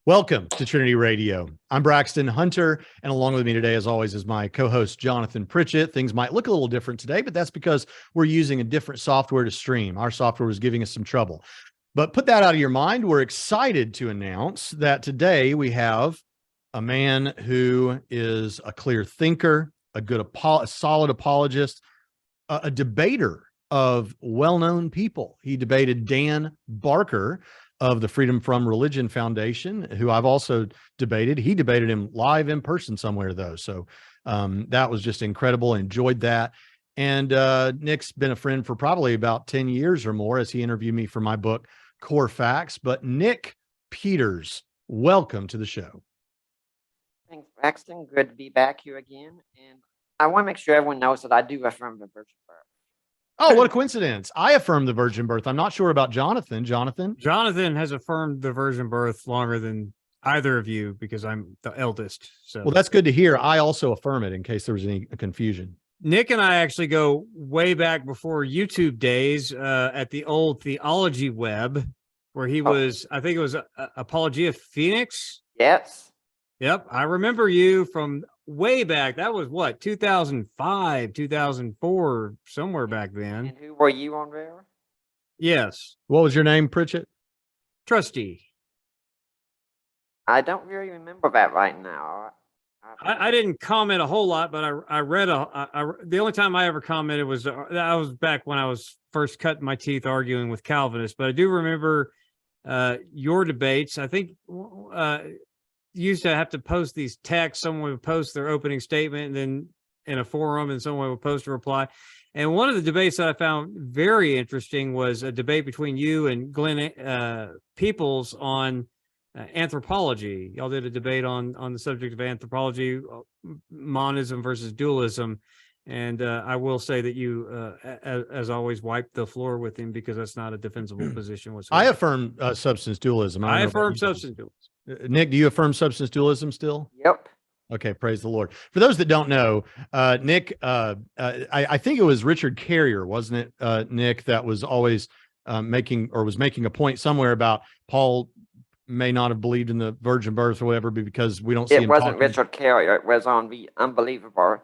Welcome to Trinity Radio. I'm Braxton Hunter, and along with me today, as always, is my co-host, Jonathan Pritchett. Things might look a little different today, but that's because we're using a different software to stream. Our software was giving us some trouble. But put that out of your mind. We're excited to announce that today we have a man who is a clear thinker, a solid apologist, a debater of well-known people. He debated Dan Barker of the Freedom From Religion Foundation, who I've also debated. He debated him live in person somewhere, though. So that was just incredible. Enjoyed that. And Nick's been a friend for probably about 10 years or more as he interviewed me for my book, Core Facts. But Nick Peters, welcome to the show. Thanks, Braxton. Good to be back here again. And I want to make sure everyone knows that I do affirm the virgin birth. Oh, what a coincidence. I affirm the virgin birth. I'm not sure about Jonathan. Jonathan has affirmed the virgin birth longer than either of you because I'm the eldest. So, well, that's good to hear. I also affirm it in case there was any confusion. Nick and I actually go way back before YouTube days at the old Theology web where he was, I think it was Apologia Phoenix. Yes. Yep. I remember you from way back. That was what, 2005, 2004, somewhere back then. And who were you on there? Yes. What was your name, Pritchett? Trustee. I don't really remember that right now. I didn't comment a whole lot, but I read the only time I ever commented was that was back when I was first cutting my teeth arguing with Calvinists. But I do remember your debates. I think used to have to post these texts. Someone would post their opening statement, and then in a forum, and someone would post a reply. And one of the debates that I found very interesting was a debate between you and Glenn Peoples on anthropology. Y'all did a debate on the subject of anthropology, monism versus dualism. And I will say that you, as always, wiped the floor with him because that's not a defensible position whatsoever. I affirm substance dualism. I affirm substance dualism. Nick, do you affirm substance dualism still? Yep. Okay, praise the Lord. For those that don't know, Nick, I think it was Richard Carrier, wasn't it, Nick, that was always making a point somewhere about Paul may not have believed in the virgin birth or whatever because we don't see him. It wasn't Richard Carrier. It was on the Unbelievable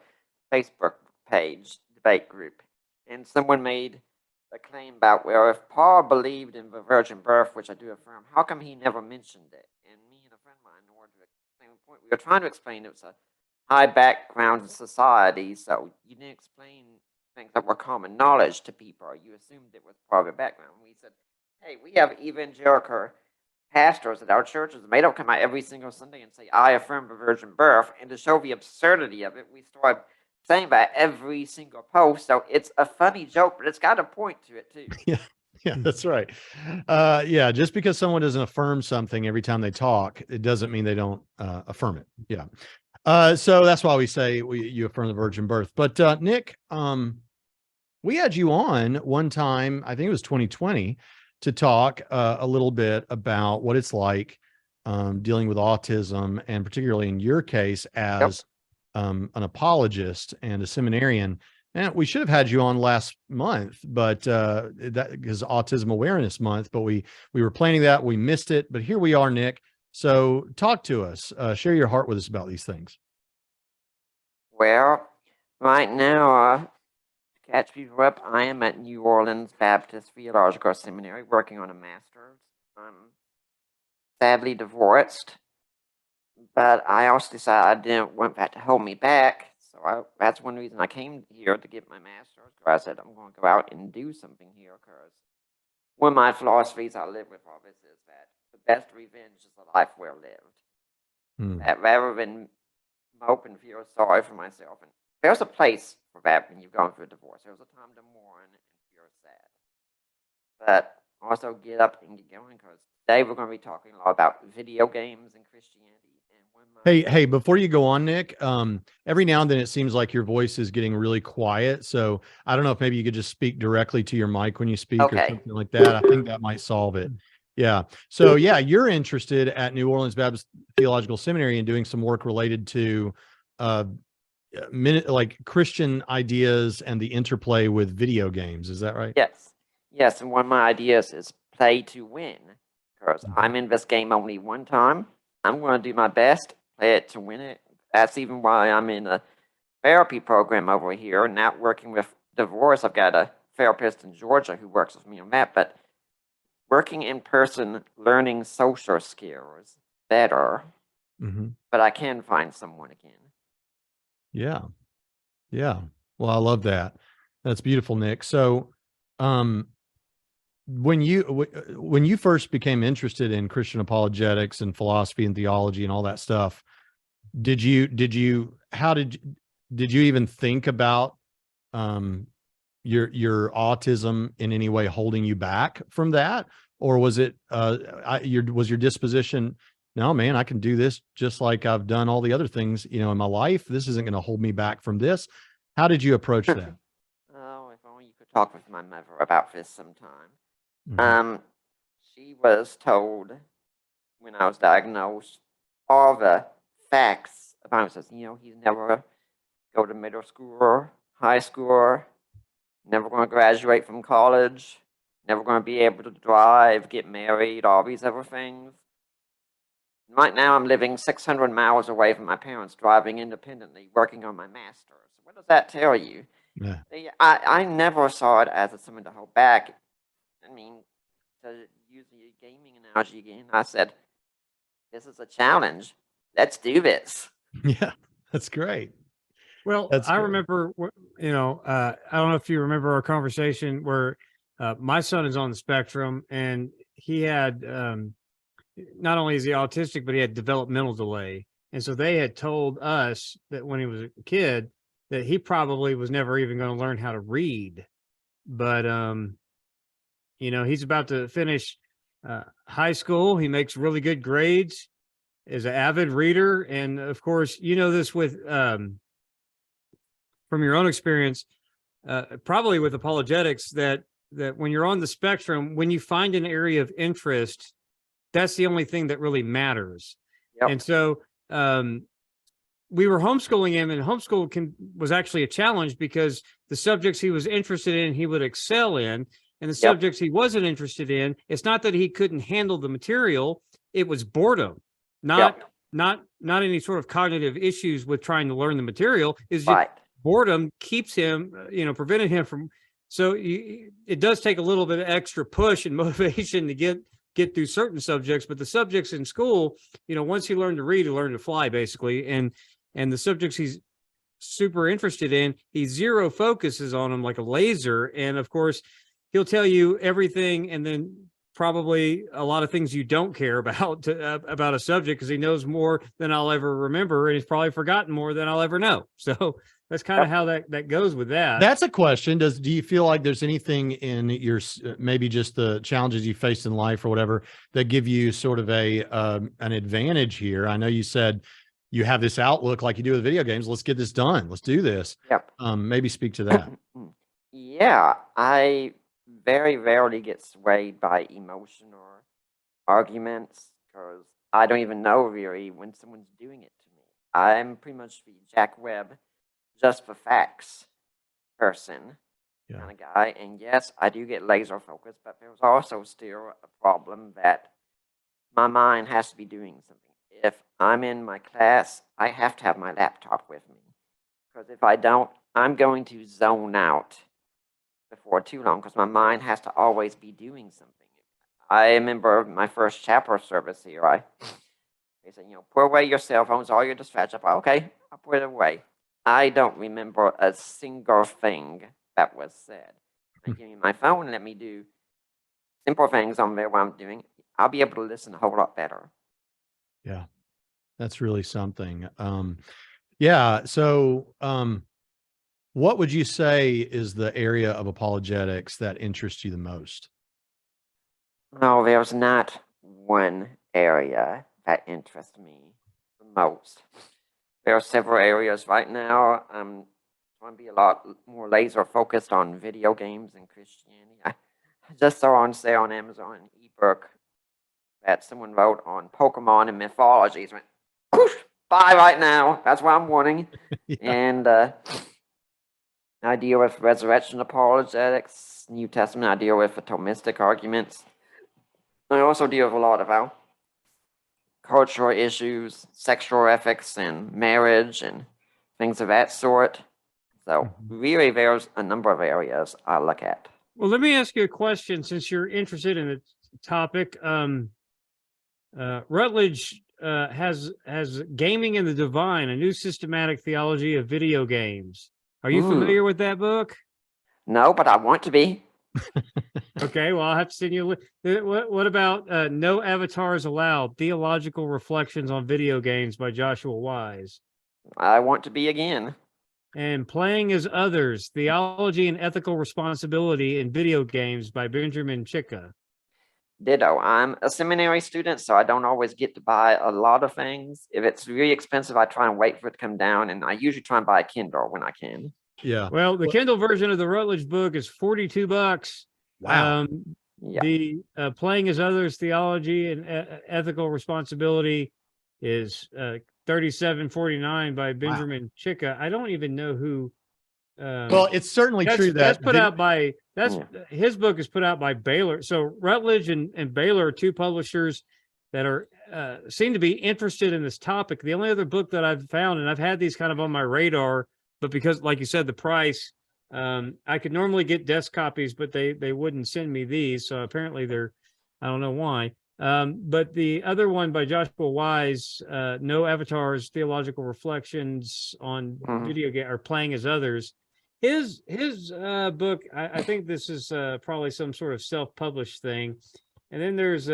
Facebook page debate group, and someone made a claim about, well, if Paul believed in the virgin birth, which I do affirm, how come he never mentioned it? And me and a friend of mine, in order to explain the point, we were trying to explain it was a high background in society, so you didn't explain things that were common knowledge to people. You assumed it was part of the background. We said, hey, we have evangelical pastors at our churches, and they don't come out every single Sunday and say, I affirm the virgin birth. And to show the absurdity of it, we started saying that every single post. So it's a funny joke, but it's got a point to it too. Yeah, that's right. Yeah, just because someone doesn't affirm something every time they talk, it doesn't mean they don't affirm it. Yeah. So that's why we say you affirm the virgin birth. But Nick, we had you on one time, I think it was 2020, to talk a little bit about what it's like dealing with autism, and particularly in your case as an apologist and a seminarian. And we should have had you on last month, but that is Autism Awareness Month, but we were planning that, we missed it, but here we are, Nick. So talk to us, share your heart with us about these things. Well, right now, to catch people up, I am at New Orleans Baptist Theological Seminary working on a master's. I'm sadly divorced, but I also decided I didn't want that to hold me back. So that's one reason I came here to get my master's. I said I'm going to go out and do something here, because one of my philosophies I live with all this is that the best revenge is a life well lived. That rather than mope and feel sorry for myself, and there's a place for that when you've gone through a divorce. There's a time to mourn and feel sad, but also get up and get going, because today we're going to be talking a lot about video games and Christianity. Hey, before you go on, Nick, every now and then it seems like your voice is getting really quiet. So I don't know if maybe you could just speak directly to your mic when you speak or something like that. I think that might solve it. Yeah. So yeah, you're interested at New Orleans Baptist Theological Seminary in doing some work related to like Christian ideas and the interplay with video games. Is that right? Yes. Yes. And one of my ideas is play to win, because I'm in this game only one time. I'm going to do my best, play it to win it. That's even why I'm in a therapy program over here, not working with divorce. I've got a therapist in Georgia who works with me on that, but working in person, learning social skills better, but I can find someone again. Yeah. Yeah. Well, I love that. That's beautiful, Nick. So, when you first became interested in Christian apologetics and philosophy and theology and all that stuff, did you even think about your autism in any way holding you back from that, or was it was your disposition, no man, I can do this just like I've done all the other things, in my life. This isn't going to hold me back from this. How did you approach that? Oh, if only you could talk with my mother about this sometime. Mhm. She was told when I was diagnosed all the facts about this. He's never go to middle school or high school, never going to graduate from college, never going to be able to drive, get married, all these other things. Right now, I'm living 600 miles away from my parents, driving independently, working on my master's. What does that tell you? Yeah. I never saw it as something to hold back. I mean, to use the gaming analogy again, I said, this is a challenge. Let's do this. Yeah, that's great. Well, That's I great. remember, I don't know if you remember our conversation where my son is on the spectrum, and he had not only is he autistic, but he had developmental delay. And so they had told us that when he was a kid, that he probably was never even going to learn how to read. But, he's about to finish high school. He makes really good grades, is an avid reader. And of course, this with, from your own experience, probably with apologetics, that when you're on the spectrum, when you find an area of interest, that's the only thing that really matters. Yep. And so we were homeschooling him, and homeschool was actually a challenge because the subjects he was interested in, he would excel in. And the subjects he wasn't interested in, it's not that he couldn't handle the material, it was boredom, not any sort of cognitive issues with trying to learn the material. Is just boredom keeps him, prevented him from. So it does take a little bit of extra push and motivation to get through certain subjects, but the subjects in school, once he learned to read, he learned to fly, basically. And the subjects he's super interested in, he zero focuses on them like a laser. And of course, he'll tell you everything, and then probably a lot of things you don't care about a subject, because he knows more than I'll ever remember, and he's probably forgotten more than I'll ever know. So that's kind of how that goes with that. That's a question. Do you feel like there's anything in your, maybe just the challenges you faced in life or whatever, that give you sort of an advantage here? I know you said you have this outlook like you do with video games. Let's get this done. Let's do this. Yep. Maybe speak to that. Yeah, I very rarely get swayed by emotion or arguments, because I don't even know really when someone's doing it to me. I'm pretty much the Jack Webb, just for facts person kind of guy. And yes, I do get laser focused, but there's also still a problem that my mind has to be doing something. If I'm in my class, I have to have my laptop with me, because if I don't, I'm going to zone out before too long, because my mind has to always be doing something. I remember my first chapel service here, they said, put away your cell phones, all your distractions. Okay, I'll put it away. I don't remember a single thing that was said. Give me my phone and let me do simple things on there while I'm doing. I'll be able to listen a whole lot better. Yeah, that's really something. Yeah. So, what would you say is the area of apologetics that interests you the most? No, there's not one area that interests me the most. There are several areas right now. I'm trying to be a lot more laser focused on video games and Christianity. I just saw on sale on Amazon an ebook that someone wrote on Pokemon and mythology. So I went, whoosh, buy right now. That's what I'm wanting. And I deal with resurrection apologetics, New Testament. I deal with atomistic arguments. I also deal with a lot of our cultural issues, sexual ethics, and marriage, and things of that sort. So really, there's a number of areas I look at. Well, let me ask you a question since you're interested in the topic. Rutledge has Gaming and the Divine, a new systematic theology of video games. Are you familiar with that book? No, but I want to be. Okay, well, I'll have to send you. What about No Avatars Allowed: Theological Reflections on Video Games by Joshua Wise? I want to be again. And Playing as Others: Theology and Ethical Responsibility in Video Games by Benjamin Chicka. Ditto. I'm a seminary student, so I don't always get to buy a lot of things. If it's really expensive, I try and wait for it to come down, and I usually try and buy a Kindle when I can. Yeah. Well, the Kindle version of the Rutledge book is $42. Wow. The Playing as Others: Theology and Ethical Responsibility is $37.49 by Benjamin Chicka. I don't even know who. Well, it's certainly true that that's put out by his book is put out by Baylor. So Rutledge and Baylor are two publishers that are seem to be interested in this topic. The only other book that I've found, and I've had these kind of on my radar, but because, like you said, the price, I could normally get desk copies, but they wouldn't send me these. So apparently I don't know why. But the other one by Joshua Wise, No Avatars: Theological Reflections on Video Game or Playing as Others. His book, I think this is probably some sort of self-published thing. And then there's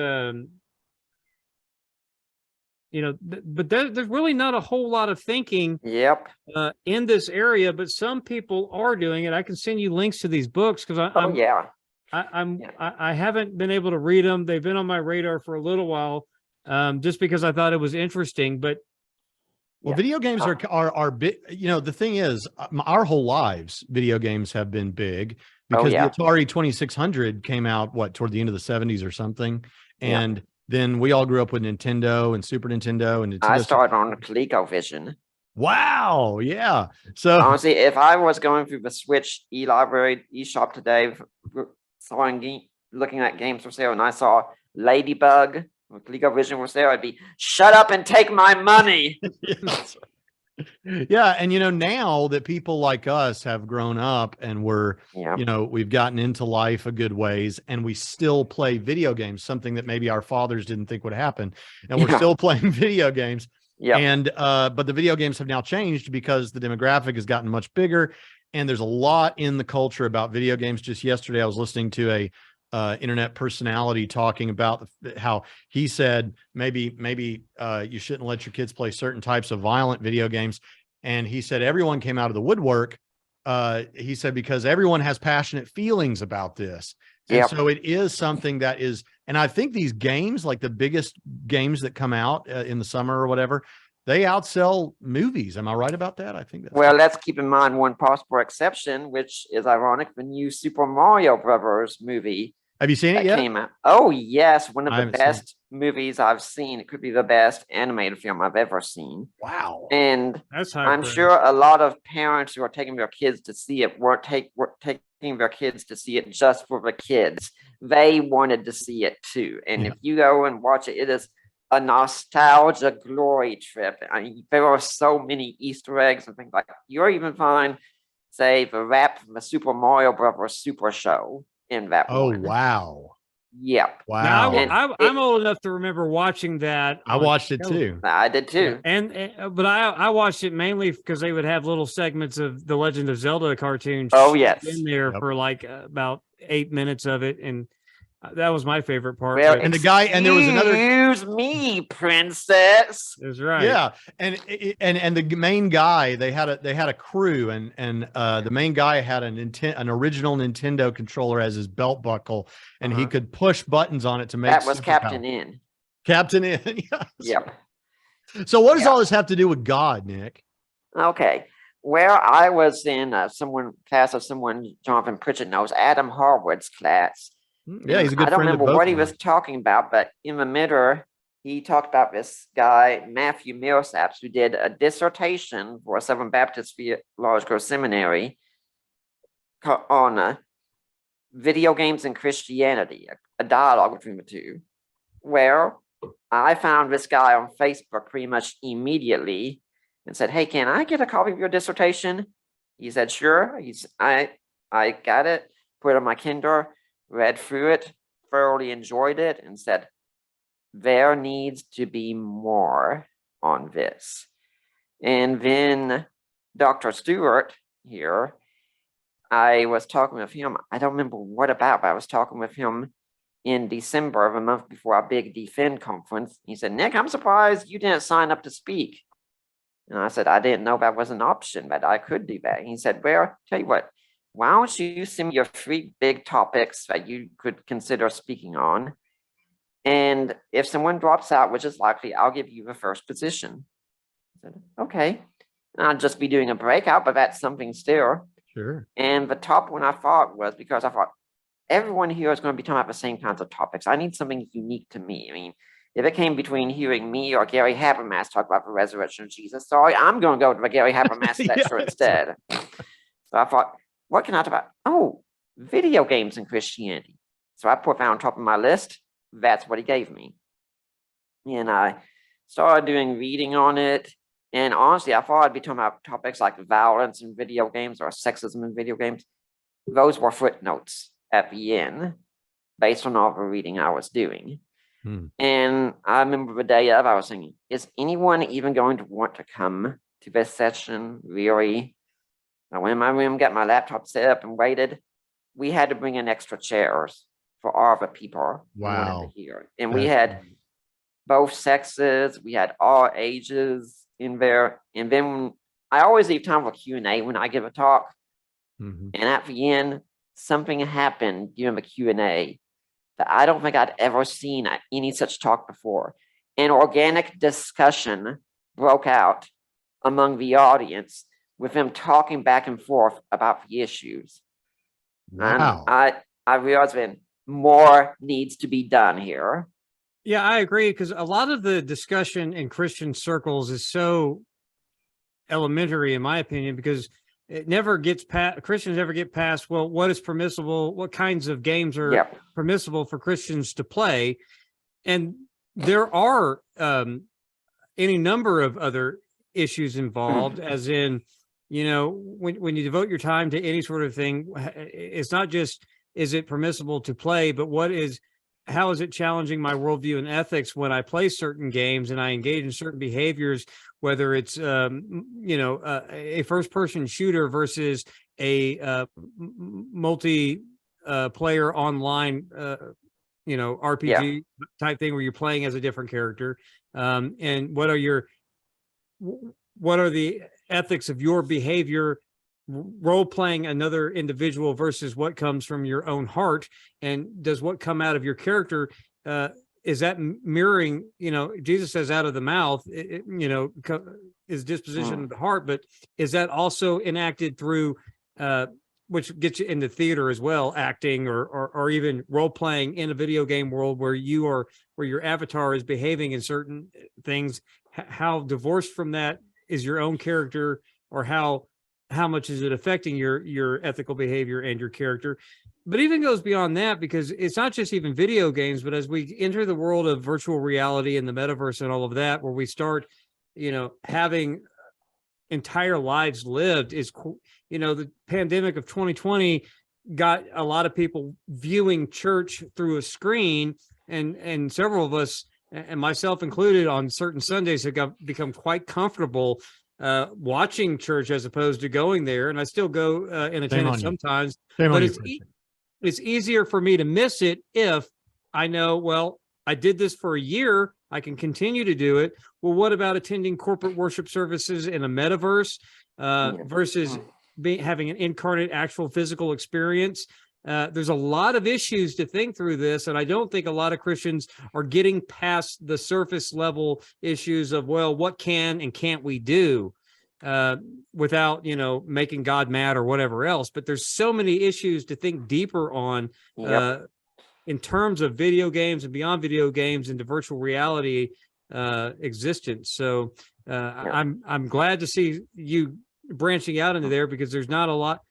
but there's really not a whole lot of thinking in this area, but some people are doing it. I can send you links to these books because I haven't been able to read them. They've been on my radar for a little while, just because I thought it was interesting. But video games are big. The thing is, our whole lives, video games have been big because the Atari 2600 came out toward the end of the 70s or something, and then we all grew up with Nintendo and Super Nintendo and Nintendo. I started on ColecoVision. Wow. Yeah. So honestly, if I was going through the Switch eLibrary eShop today, looking at games for sale, and I saw Ladybug or ColecoVision for sale, I'd be, shut up and take my money. Yeah. And, now that people like us have grown up and we've gotten into life a good ways, and we still play video games, something that maybe our fathers didn't think would happen. And we're still playing video games. Yeah. And, but the video games have now changed because the demographic has gotten much bigger, and there's a lot in the culture about video games. Just yesterday, I was listening to a internet personality talking about how he said maybe you shouldn't let your kids play certain types of violent video games. And he said everyone came out of the woodwork. He said because everyone has passionate feelings about this. And so it is something that is, and I think these games, like the biggest games that come out in the summer or whatever, they outsell movies. Am I right about that? I think that's let's keep in mind one possible exception, which is ironic. The new Super Mario Brothers movie. Have you seen it yet? Came out. Oh, yes. One of the best movies I've seen. It could be the best animated film I've ever seen. Wow. And I'm sure a lot of parents who are taking their kids to see it weren't taking their kids to see it just for the kids. They wanted to see it too. And if you go and watch it, it is a nostalgia glory trip. I mean, there are so many Easter eggs and things like that. You'll even find, say, the rap from the Super Mario Brothers Super Show in that one. Oh, wow. Yep. Wow. Now, I'm old enough to remember watching that. I watched it too. I did too. But I watched it mainly because they would have little segments of the Legend of Zelda cartoon. Oh, yes. In there for like about 8 minutes of it. And that was my favorite part. Well, and there was another. Excuse me, princess. That's right. Yeah, and the main guy, they had a crew, and the main guy had an original Nintendo controller as his belt buckle, and he could push buttons on it to make. That was Captain N. Captain N. Yes. Yep. So what does all this have to do with God, Nick? Okay. Well, I was in class of someone Jonathan Pritchett knows, Adam Harwood's class. Yeah, he's a good friend. I don't remember what he was talking about, but in the middle, he talked about this guy, Matthew Millsaps, who did a dissertation for Southern Baptist Theological Seminary on video games and Christianity, a dialogue between the two, where I found this guy on Facebook pretty much immediately and said, "Hey, can I get a copy of your dissertation?" He said, "Sure." I got it, put it on my Kindle, read through it, thoroughly enjoyed it, and said, there needs to be more on this. And then Dr. Stewart here, I was talking with him. I don't remember what about, but I was talking with him in December of a month before our big Defend conference. He said, "Nick, I'm surprised you didn't sign up to speak." And I said, "I didn't know that was an option, but I could do that." And he said, "Well, tell you what, why don't you send me your 3 big topics that you could consider speaking on? And if someone drops out, which is likely, I'll give you the first position." I said, "Okay." And I'll just be doing a breakout, but that's something still. Sure. And the top one I thought was because I thought everyone here is going to be talking about the same kinds of topics. I need something unique to me. I mean, if it came between hearing me or Gary Habermas talk about the resurrection of Jesus, sorry, I'm going to go to the Gary Habermas lecture instead. So I thought, what can I talk about? Oh, video games and Christianity. So I put that on top of my list. That's what he gave me. And I started doing reading on it. And honestly, I thought I'd be talking about topics like violence in video games or sexism in video games. Those were footnotes at the end based on all the reading I was doing. And I remember the day of, I was thinking, is anyone even going to want to come to this session, really? I went in my room, got my laptop set up and waited. We had to bring in extra chairs for all the people who wanted to hear. And we had both sexes, we had all ages in there. And then I always leave time for Q&A when I give a talk. And at the end, something happened during the Q&A that I don't think I'd ever seen any such talk before. An organic discussion broke out among the audience with them talking back and forth about the issues. Wow. And I realized then more needs to be done here. Yeah, I agree, because a lot of the discussion in Christian circles is so elementary, in my opinion, because it never gets past, Christians never get past, well, what is permissible? What kinds of games are permissible for Christians to play? And there are any number of other issues involved, as in, you know, when you devote your time to any sort of thing, it's not just, is it permissible to play, but how is it challenging my worldview and ethics when I play certain games and I engage in certain behaviors, whether it's, a first-person shooter versus a multi-player online, RPG type thing where you're playing as a different character. And what are the ethics of your behavior role-playing another individual versus what comes from your own heart? And does what come out of your character, is that mirroring, Jesus says out of the mouth, is disposition of the heart, but is that also enacted through, which gets you into theater as well, acting or even role-playing in a video game world where your avatar is behaving in certain things? How divorced from that is your own character, or how much is it affecting your ethical behavior and your character? But even goes beyond that, because it's not just even video games, but as we enter the world of virtual reality and the metaverse and all of that, where we start, having entire lives lived, the pandemic of 2020 got a lot of people viewing church through a screen, and several of us, and myself included, on certain Sundays have become quite comfortable watching church as opposed to going there. And I still go in attendance sometimes, but it's easier for me to miss it if I know, well, I did this for a year, I can continue to do it. Well, what about attending corporate worship services in a metaverse versus having an incarnate, actual physical experience? There's a lot of issues to think through this, and I don't think a lot of Christians are getting past the surface level issues of, well, what can and can't we do without, making God mad or whatever else. But there's so many issues to think deeper on in terms of video games and beyond video games into virtual reality existence. So I'm glad to see you branching out into there, because there's not a lot.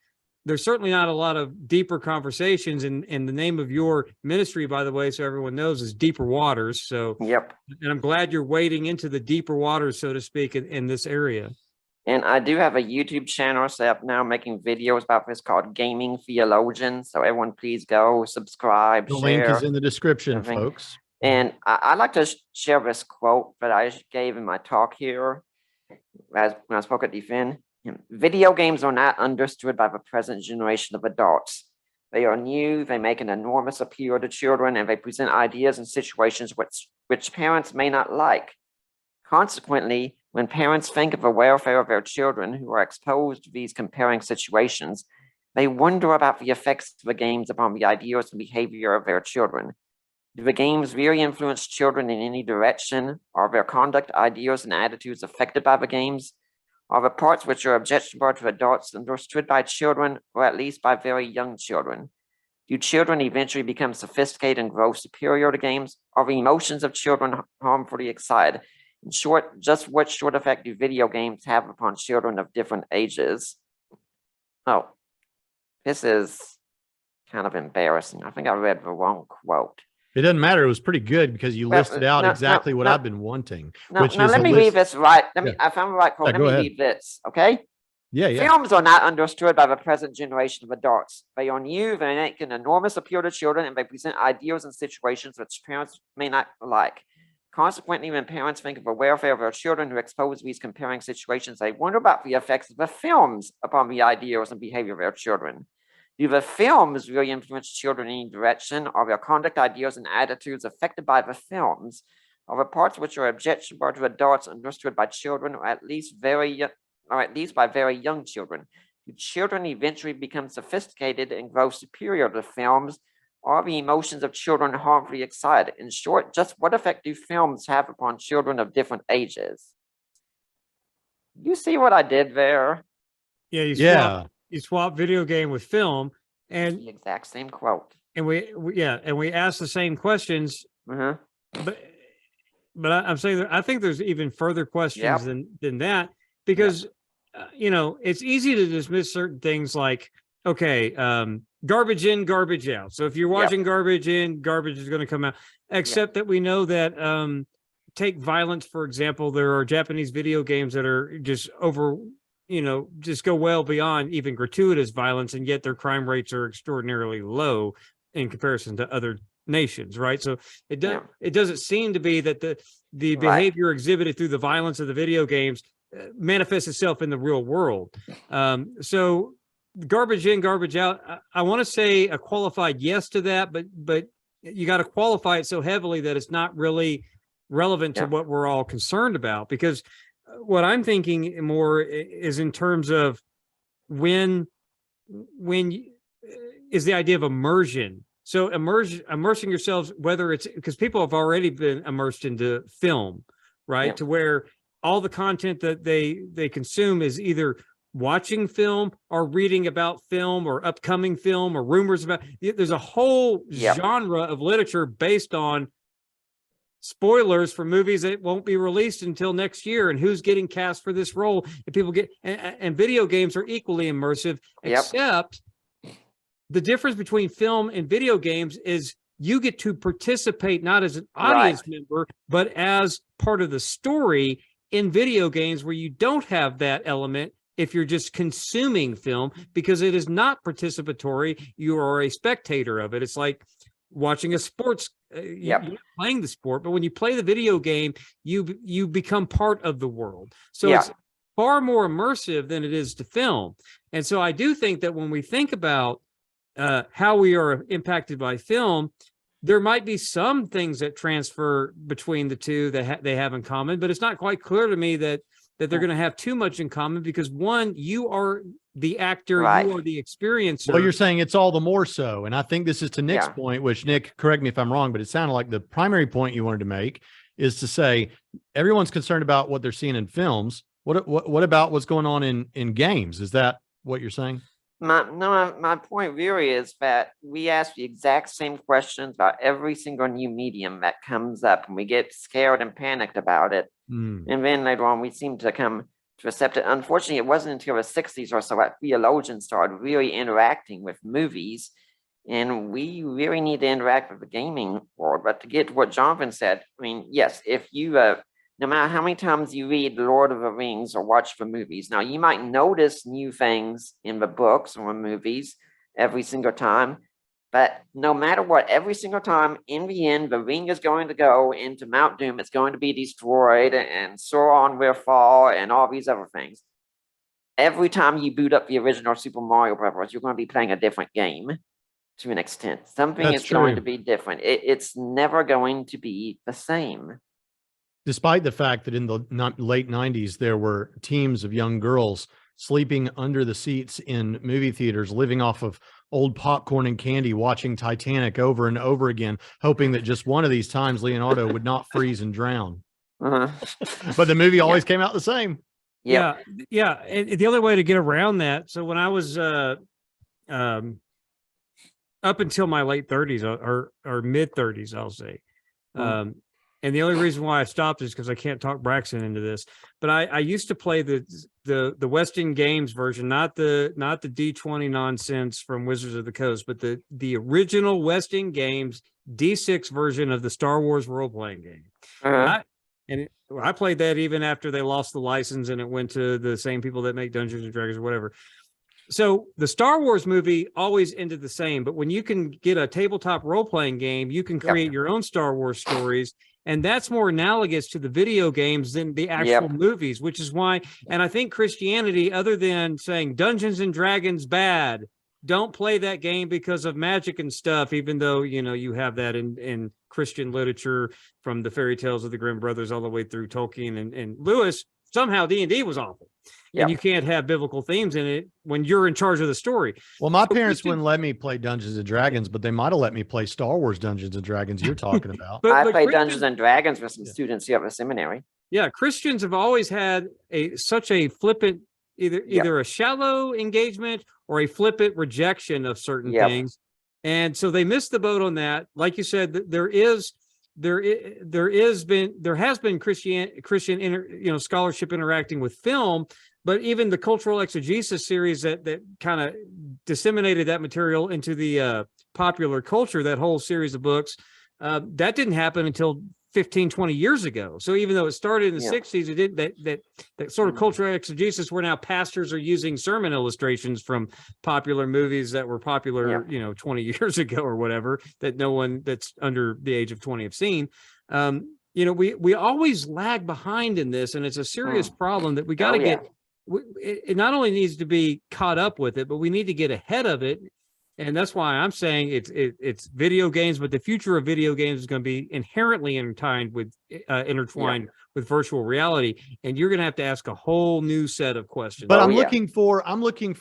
there's certainly not a lot of deeper conversations. And the name of your ministry, by the way, so everyone knows, is Deeper Waters. So, Yep. and I'm glad you're wading into the deeper waters, so to speak, in this area. And I do have a YouTube channel set up now making videos about this called Gaming Theologian. So everyone please go subscribe, The share. link is in the description, everything. folks. And I'd like to share this quote that I gave in my talk here when I spoke at Defend. Video games are not understood by the present generation of adults. They are new, they make an enormous appeal to children, and they present ideas and situations which parents may not like. Consequently, when parents think of the welfare of their children who are exposed to these comparing situations, they wonder about the effects of the games upon the ideals and behavior of their children. Do the games really influence children in any direction? Are their conduct, ideals, and attitudes affected by the games? Are the parts which are objectionable to adults understood by children, or at least by very young children? Do children eventually become sophisticated and grow superior to games? Are the emotions of children harmfully excited? In short, just what short effect do video games have upon children of different ages? Oh, this is kind of embarrassing. I think I read the wrong quote. It doesn't matter. It was pretty good because you listed out exactly what I've been wanting. Now let me read this right. I found the right quote. Yeah, let me read this, okay? Yeah. Films are not understood by the present generation of adults. They are new, they make an enormous appeal to children, and they present ideals and situations which parents may not like. Consequently, when parents think of the welfare of their children who expose these comparing situations, they wonder about the effects of the films upon the ideals and behavior of their children. Do the films really influence children in any direction? Are their conduct, ideals, and attitudes affected by the films? Are the parts which are objectionable to adults understood by children, or at least by very young children? Do children eventually become sophisticated and grow superior to films? Are the emotions of children harmfully excited? In short, just what effect do films have upon children of different ages? You see what I did there? Yeah, you swap video game with film, and the exact same quote. And we ask the same questions. Mm-hmm. But I'm saying that I think there's even further questions than that, because it's easy to dismiss certain things like, okay, garbage in, garbage out. So if you're watching garbage in, garbage is going to come out. Except that we know that take violence, for example. There are Japanese video games that are just just go well beyond even gratuitous violence, and yet their crime rates are extraordinarily low in comparison to other nations, right? So it doesn't seem to be that the behavior exhibited through the violence of the video games manifests itself in the real world. So garbage in, garbage out. I want to say a qualified yes to that, but you got to qualify it so heavily that it's not really relevant to what we're all concerned about. Because what I'm thinking more is in terms of when is the idea of immersion. So immersing yourselves, whether it's because people have already been immersed into film, right? To where all the content that they consume is either watching film or reading about film or upcoming film or rumors about. There's a whole genre of literature based on spoilers for movies that won't be released until next year, and who's getting cast for this role. And people and video games are equally immersive, except the difference between film and video games is you get to participate not as an audience member, but as part of the story in video games, where you don't have that element if you're just consuming film, because it is not participatory. You are a spectator of it. It's like watching a sports, you're playing the sport, but when you play the video game, you become part of the world. So it's far more immersive than it is to film. And so I do think that when we think about how we are impacted by film, there might be some things that transfer between the two that they have in common, but it's not quite clear to me that they're going to have too much in common, because one, you are the actor, you are the experiencer. Well, you're saying it's all the more so. And I think this is to Nick's point, which, Nick, correct me if I'm wrong, but it sounded like the primary point you wanted to make is to say everyone's concerned about what they're seeing in films. What about what's going on in games? Is that what you're saying? My point really is that we ask the exact same questions about every single new medium that comes up, and we get scared and panicked about it. And then later on, we seem to come to accept it. Unfortunately, it wasn't until the 60s or so that theologians started really interacting with movies. And we really need to interact with the gaming world. But to get to what Jonathan said, I mean, yes, if you, no matter how many times you read The Lord of the Rings or watch the movies, now you might notice new things in the books or movies every single time. But no matter what, every single time, in the end, the ring is going to go into Mount Doom. It's going to be destroyed, and Sauron will fall, and all these other things. Every time you boot up the original Super Mario Bros., you're going to be playing a different game to an extent. Something is going to be different. It's never going to be the same. Despite the fact that in the late 90s, there were teams of young girls sleeping under the seats in movie theaters, living off of old popcorn and candy, watching Titanic over and over again, hoping that just one of these times Leonardo would not freeze and drown. But the movie always came out the same. Yeah. And the other way to get around that. So when I was up until my late 30s or mid 30s, I'll say. And the only reason why I stopped is because I can't talk Braxton into this. But I used to play the West End Games version, not the D20 nonsense from Wizards of the Coast, but the original West End Games D6 version of the Star Wars role-playing game. I played that even after they lost the license and it went to the same people that make Dungeons and Dragons or whatever. So the Star Wars movie always ended the same, but when you can get a tabletop role-playing game, you can create your own Star Wars stories. And that's more analogous to the video games than the actual movies, which is why, and I think Christianity, other than saying Dungeons and Dragons bad, don't play that game because of magic and stuff, even though, you know, you have that in Christian literature from the fairy tales of the Grimm brothers all the way through Tolkien and Lewis. Somehow D&D was awful. And you can't have biblical themes in it when you're in charge of the story. Well, my parents wouldn't let me play Dungeons and Dragons, but they might have let me play Star Wars Dungeons and Dragons you're talking about. I played Dungeons and Dragons with some students here at the seminary. Yeah, Christians have always had such a flippant, either a shallow engagement or a flippant rejection of certain things. And so they missed the boat on that. Like you said, there has been Christian scholarship interacting with film. But even the cultural exegesis series that kind of disseminated that material into the popular culture, that whole series of books, that didn't happen until 15, 20 years ago. So even though it started in the 60s, it did that sort of cultural exegesis where now pastors are using sermon illustrations from popular movies that were popular, 20 years ago or whatever, that no one that's under the age of 20 have seen. We always lag behind in this, and it's a serious problem that we got to get. It not only needs to be caught up with it, but we need to get ahead of it. And that's why I'm saying it's video games, but the future of video games is going to be inherently intertwined with virtual reality. And you're going to have to ask a whole new set of questions. But I'm looking for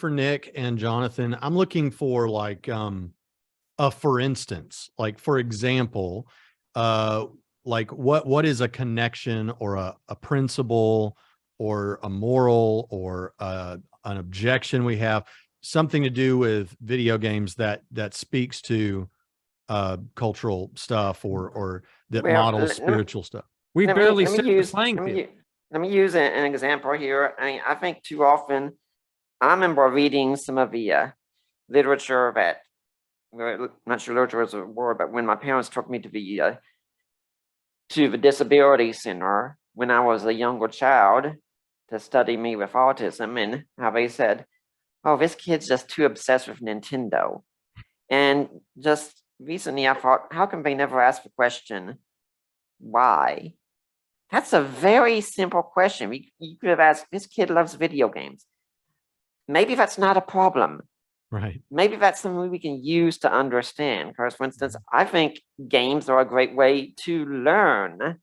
Nick and Jonathan. I'm looking for like, for instance, like, for example, like what is a connection or a principle or a moral or an objection we have, something to do with video games that speaks to cultural stuff or that models spiritual stuff. We barely set the playing field. Let me use an example here. I think too often, I remember reading some of the literature that, I'm not sure literature is a word, but when my parents took me to the disability center when I was a younger child to study me with autism, and how they said, oh, this kid's just too obsessed with Nintendo. And just recently I thought, how come they never ask the question, why? That's a very simple question. You could have asked, this kid loves video games. Maybe that's not a problem. Right. Maybe that's something we can use to understand. Because, for instance, I think games are a great way to learn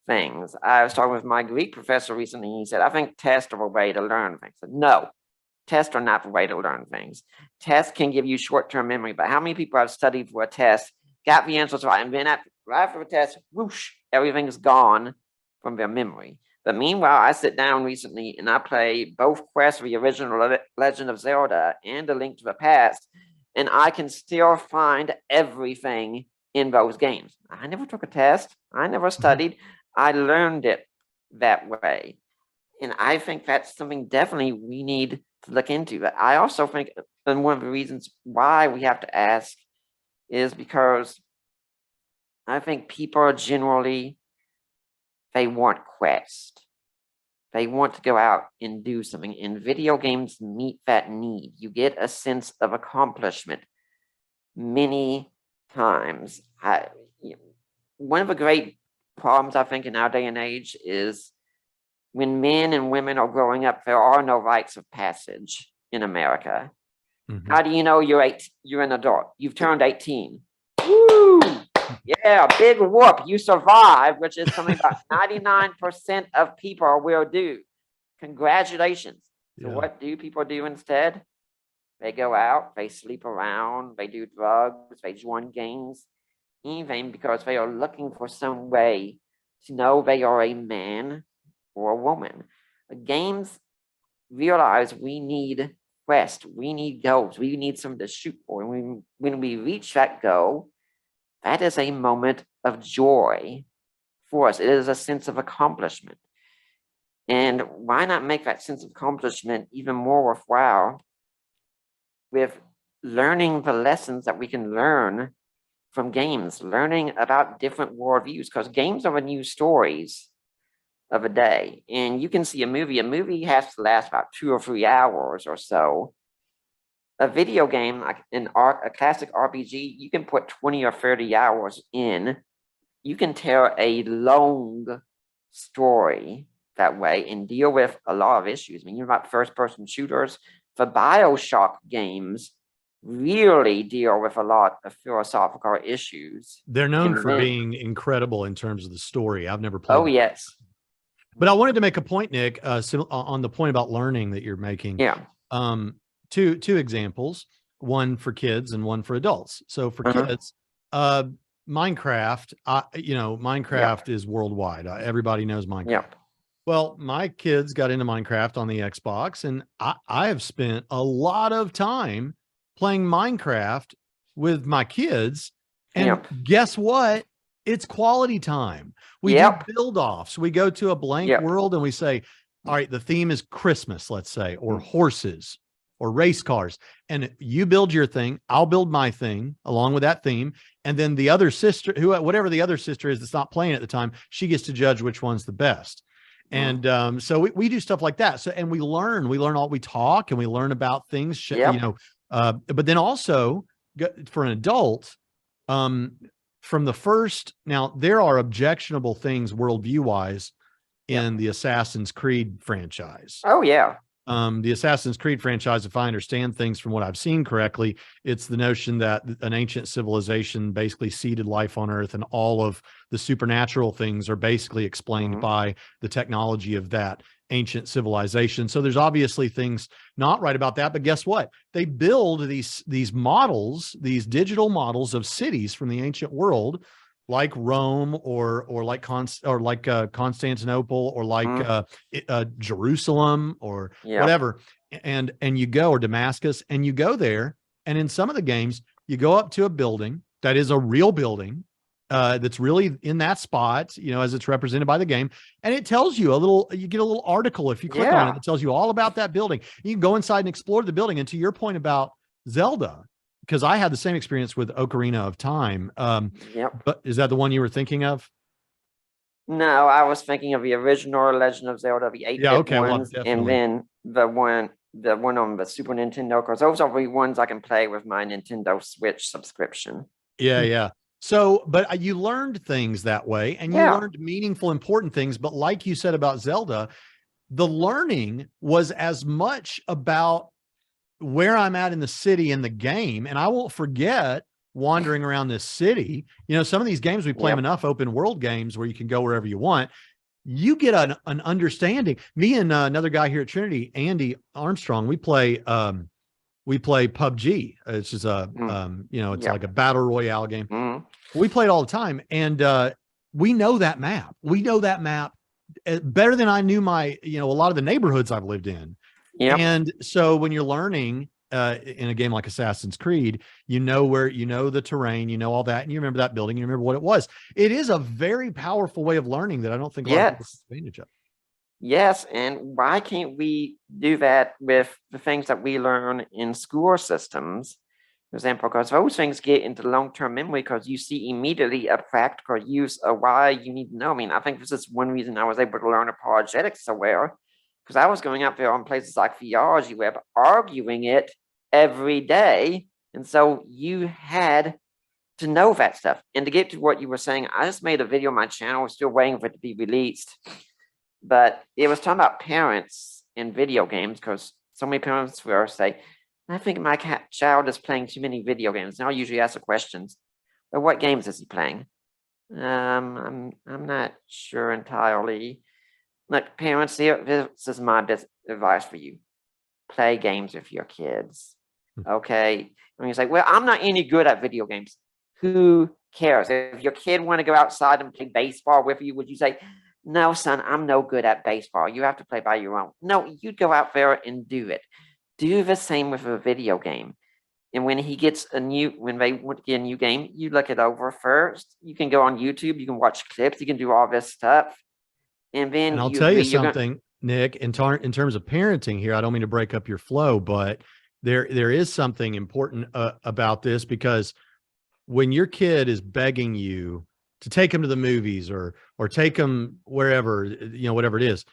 things. I was talking with my Greek professor recently, and he said, I think tests are a way to learn things. I said, no, tests are not the way to learn things. Tests can give you short-term memory, but how many people have studied for a test, got the answers right, and then right after the test, whoosh, everything's gone from their memory. But meanwhile, I sit down recently and I play both quests, the original Legend of Zelda and A Link to the Past, and I can still find everything in those games. I never took a test. I never studied. I learned it that way. And I think that's something definitely we need to look into. But I also think that one of the reasons why we have to ask is because I think people are generally, they want quest. They want to go out and do something, and video games meet that need. You get a sense of accomplishment many times. One of the great problems, I think, in our day and age is when men and women are growing up, there are no rites of passage in America. Mhm. How do you know you're an adult? You've turned 18. Woo! Yeah, big whoop. You survived, which is something about 99% of people will do. Congratulations. So Yeah. what do people do instead? They go out, they sleep around, they do drugs, they join gangs, even because they are looking for some way to know they are a man or a woman. Games realize we need quest, we need goals, we need something to shoot for. And when we reach that goal, that is a moment of joy for us. It is a sense of accomplishment. And why not make that sense of accomplishment even more worthwhile with learning the lessons that we can learn from games, learning about different worldviews, because games are the news stories of a day. And you can see a movie has to last about 2 or 3 hours or so. A video game, like a classic RPG, you can put 20 or 30 hours in. You can tell a long story that way and deal with a lot of issues. I mean, you're about first-person shooters. The BioShock games really deal with a lot of philosophical issues. They're known And for then- being incredible in terms of the story. I've never played. Oh, yes. But I wanted to make a point, Nick, on the point about learning that you're making. Yeah. Two examples, one for kids and one for adults. So for kids, Minecraft, Minecraft is worldwide. Everybody knows Minecraft. Yep. Well, my kids got into Minecraft on the Xbox, and I have spent a lot of time playing Minecraft with my kids. And guess what? It's quality time. We do build offs. We go to a blank world and we say, all right, the theme is Christmas, let's say, or horses or race cars. And you build your thing, I'll build my thing along with that theme. And then the other sister, whatever the other sister is that's not playing at the time, she gets to judge which one's the best. And so we do stuff like that. So, and we talk and we learn about things, but then also for an adult, from the first, now there are objectionable things worldview wise in the Assassin's Creed franchise. Oh yeah. The Assassin's Creed franchise, if I understand things from what I've seen correctly, it's the notion that an ancient civilization basically seeded life on Earth, and all of the supernatural things are basically explained by the technology of that ancient civilization. So there's obviously things not right about that, but guess what? They build these models, these digital models of cities from the ancient world, like Rome or like Constantinople or like Jerusalem or whatever, and you go, or Damascus, and you go there, and in some of the games you go up to a building that is a real building that's really in that spot, as it's represented by the game, and it tells you you get a little article if you click on it that tells you all about that building. You can go inside and explore the building. And to your point about Zelda, because I had the same experience with Ocarina of Time. But is that the one you were thinking of? No, I was thinking of the original Legend of Zelda, the 8-bit ones, and then the one on the Super Nintendo, because those are the ones I can play with my Nintendo Switch subscription. Yeah. So, but you learned things that way, and you learned meaningful, important things. But like you said about Zelda, the learning was as much about where I'm at in the city in the game. And I won't forget wandering around this city. Some of these games we play them enough, open world games where you can go wherever you want. You get an understanding. Me and another guy here at Trinity, Andy Armstrong, we play PUBG. It's just it's like a battle royale game. We play it all the time, and we know that map. We know that map better than I knew a lot of the neighborhoods I've lived in. And so when you're learning in a game like Assassin's Creed, you know the terrain, all that, and you remember that building, you remember what it was. It is a very powerful way of learning that I don't think a lot of people take advantage of. Yes, and why can't we do that with the things that we learn in school systems? For example, because those things get into long-term memory because you see immediately a practical use of why you need to know. I mean, I think this is one reason I was able to learn apologetics so well, because I was going out there on places like Theology Web, arguing it every day. And so you had to know that stuff. And to get to what you were saying, I just made a video on my channel, still waiting for it to be released. But it was talking about parents in video games because so many parents will say, I think my child is playing too many video games. And I'll usually ask the questions, but what games is he playing? I'm not sure entirely. Look, parents, here, this is my advice for you. Play games with your kids. Okay. And you say, well, I'm not any good at video games. Who cares? If your kid want to go outside and play baseball with you, would you say, no, son, I'm no good at baseball. You have to play by your own. No, you'd go out there and do it. Do the same with a video game. And when they get a new game, you look it over first. You can go on YouTube, you can watch clips, you can do all this stuff. And then And I'll you tell you agree you're something, Nick, in terms of parenting here, I don't mean to break up your flow, but there is something important about this, because when your kid is begging you to take them to the movies or take them wherever, whatever it is,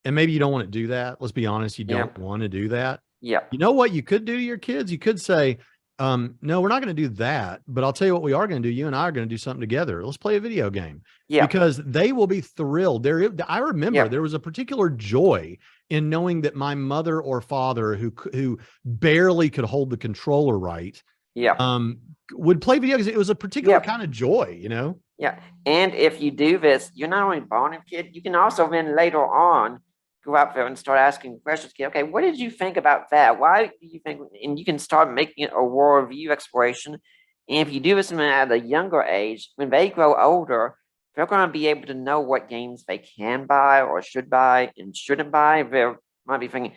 and maybe you don't want to do that. Let's be honest, you don't want to do that. Yep. You know what you could do to your kids? You could say, no, we're not going to do that, but I'll tell you what we are going to do. You and I are going to do something together. Let's play a video game. Yeah. Because they will be thrilled. I remember there was a particular joy in knowing that my mother or father who barely could hold the controller right, would play video games. It was a particular kind of joy, Yeah. And if you do this, you're not only bonding with kid, you can also then later on go out there and start asking questions. Okay, what did you think about that? Why do you think? And you can start making it a worldview exploration. And if you do this at a younger age, when they grow older, they're going to be able to know what games they can buy or should buy and shouldn't buy. They might be thinking,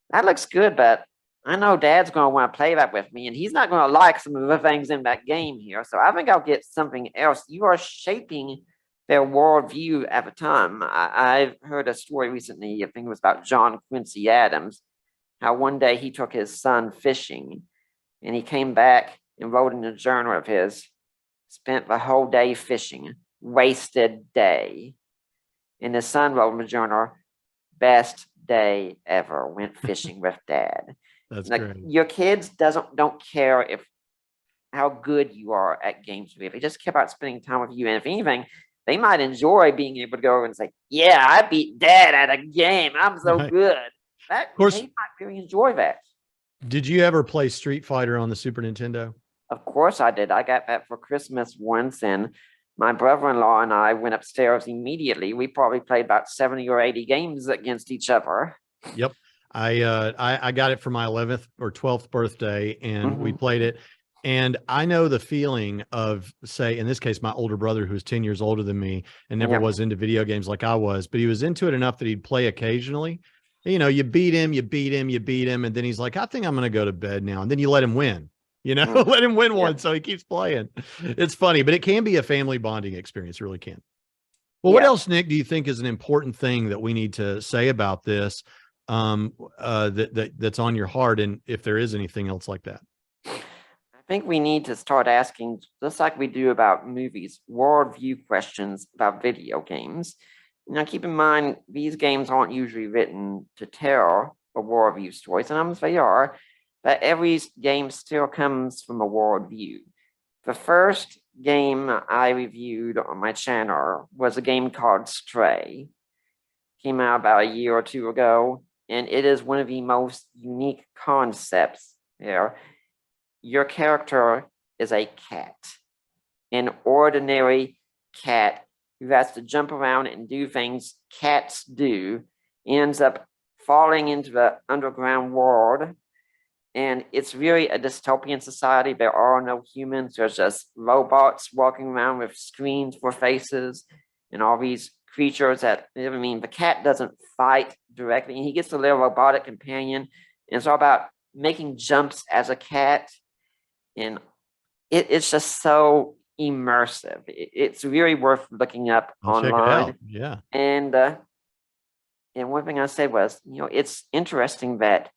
that looks good, but I know Dad's going to want to play that with me, and he's not going to like some of the things in that game here. So I think I'll get something else. You are shaping their worldview at the time. I've heard a story recently, I think it was about John Quincy Adams, how one day he took his son fishing, and he came back and wrote in a journal of his, spent the whole day fishing, wasted day. And his son wrote in the journal, best day ever, went fishing with Dad. That's like great. Your kids don't care if how good you are at games with you. They just care about spending time with you. And if anything, they might enjoy being able to go over and say, yeah, I beat Dad at a game. I'm so good. That of course, they might really enjoy that. Did you ever play Street Fighter on the Super Nintendo? Of course I did. I got that for Christmas once, and my brother-in-law and I went upstairs immediately. We probably played about 70 or 80 games against each other. Yep. I got it for my 11th or 12th birthday, and we played it. And I know the feeling of, say, in this case, my older brother, who was 10 years older than me and never was into video games like I was, but he was into it enough that he'd play occasionally. You beat him, and then he's like, I think I'm going to go to bed now. And then you let him win, let him win one. So he keeps playing. It's funny, but it can be a family bonding experience. It really can. Well, what else, Nick, do you think is an important thing that we need to say about this? That's on your heart, and if there is anything else like that? I think we need to start asking, just like we do about movies, worldview questions about video games. Now, keep in mind, these games aren't usually written to tell a worldview story. Sometimes they are, but every game still comes from a worldview. The first game I reviewed on my channel was a game called Stray. Came out about a year or two ago, and it is one of the most unique concepts there. Your character is a cat, an ordinary cat who has to jump around and do things cats do, ends up falling into the underground world. And it's really a dystopian society. There are no humans. There's just robots walking around with screens for faces and all these creatures that, the cat doesn't fight directly. And he gets a little robotic companion. And it's all about making jumps as a cat. And it's just so immersive. It's really worth looking up I'll online. check it out. Yeah. And And one thing I said was, it's interesting that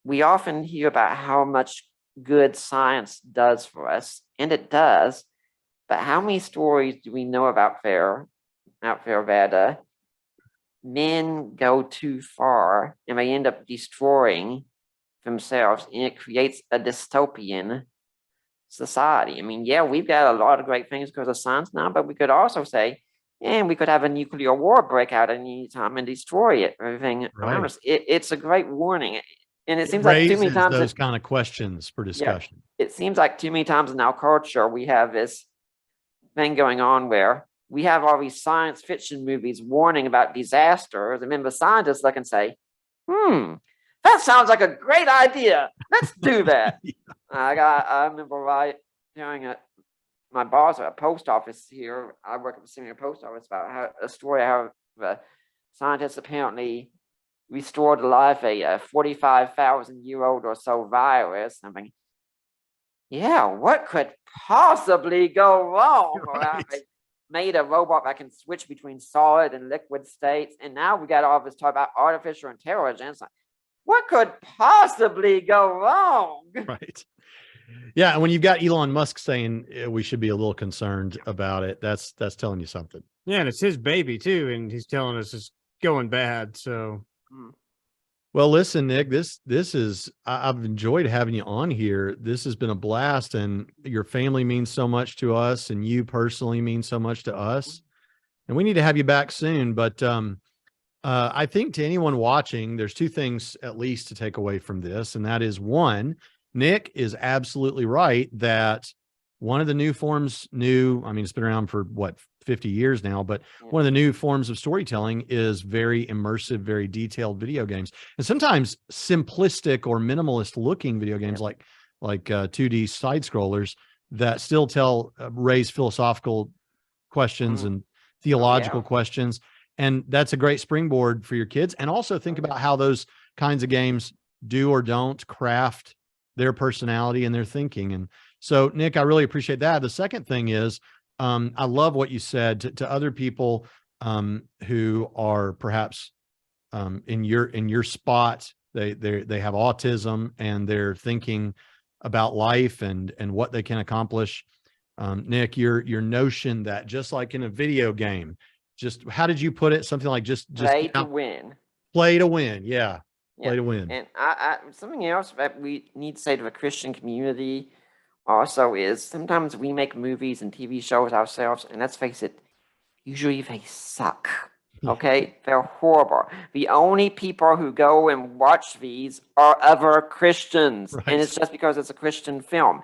we often hear about how much good science does for us, and it does. But how many stories do we know out there that men go too far and they end up destroying themselves, and it creates a dystopian society? I mean, yeah, we've got a lot of great things because of science now, but we could also say, and we could have a nuclear war break out at any time and destroy everything around us. It's a great warning. And it seems like too many times those kind of questions for discussion. Yeah, it seems like too many times in our culture we have this thing going on where we have all these science fiction movies warning about disasters, and then the scientists look and say, that sounds like a great idea. Let's do that. I remember hearing my boss at a post office here. I work at the senior post office about a story how the scientists apparently restored to life a 45,000-year-old or so virus. I'm thinking, yeah, what could possibly go wrong? Right. They made a robot that can switch between solid and liquid states, and now we got all this talk about artificial intelligence. What could possibly go wrong? Right. Yeah, and when you've got Elon Musk saying we should be a little concerned about it, that's telling you something. Yeah, and it's his baby too, and he's telling us it's going bad. So, well, listen, Nick, this is I've enjoyed having you on here. This has been a blast, and your family means so much to us, and you personally mean so much to us. And we need to have you back soon. But I think to anyone watching, there's two things at least to take away from this, and that is one. Nick is absolutely right that one of the new forms, I mean, it's been around for 50 years now, but one of the new forms of storytelling is very immersive, very detailed video games. And sometimes simplistic or minimalist looking video games like 2D side scrollers that still raise philosophical questions and theological questions. And that's a great springboard for your kids. And also think about how those kinds of games do or don't craft their personality and their thinking. And so, Nick, I really appreciate that. The second thing is, I love what you said to other people who are perhaps in your spot. They have autism and they're thinking about life and what they can accomplish. Nick, your notion that just like in a video game, just how did you put it? Something like just play to win. Play to win. Yeah. Play to win. And something else that we need to say to the Christian community also is sometimes we make movies and TV shows ourselves, and let's face it, usually they suck. Okay? They're horrible. The only people who go and watch these are other Christians, and it's just because it's a Christian film.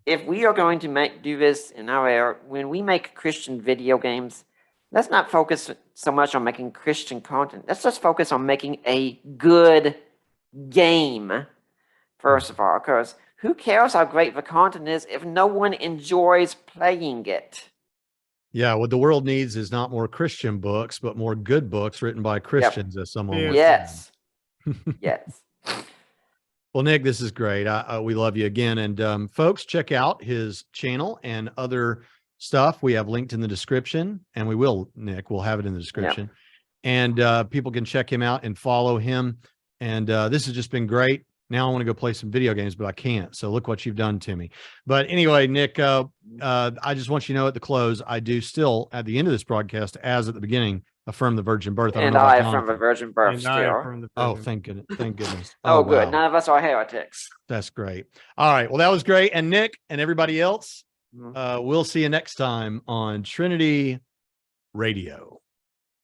If we are going to do this in our era, when we make Christian video games, let's not focus so much on making Christian content. Let's just focus on making a good game, first of all, because who cares how great the content is if no one enjoys playing it? Yeah, what the world needs is not more Christian books, but more good books written by Christians, as someone was saying. Yes. Well, Nick, this is great. We love you again. And folks, check out his channel and other stuff we have linked in the description, and we'll have it in the description. And people can check him out and follow him. And this has just been great. Now I want to go play some video games, but I can't. So look what you've done to me. But anyway, Nick, I just want you to know at the close, I do still at the end of this broadcast, as at the beginning, affirm the virgin birth. And I affirm the virgin birth still. Oh, thank goodness. Thank goodness. Oh, good. Wow. None of us are heretics. That's great. All right. Well, that was great. And Nick and everybody else, we'll see you next time on Trinity Radio.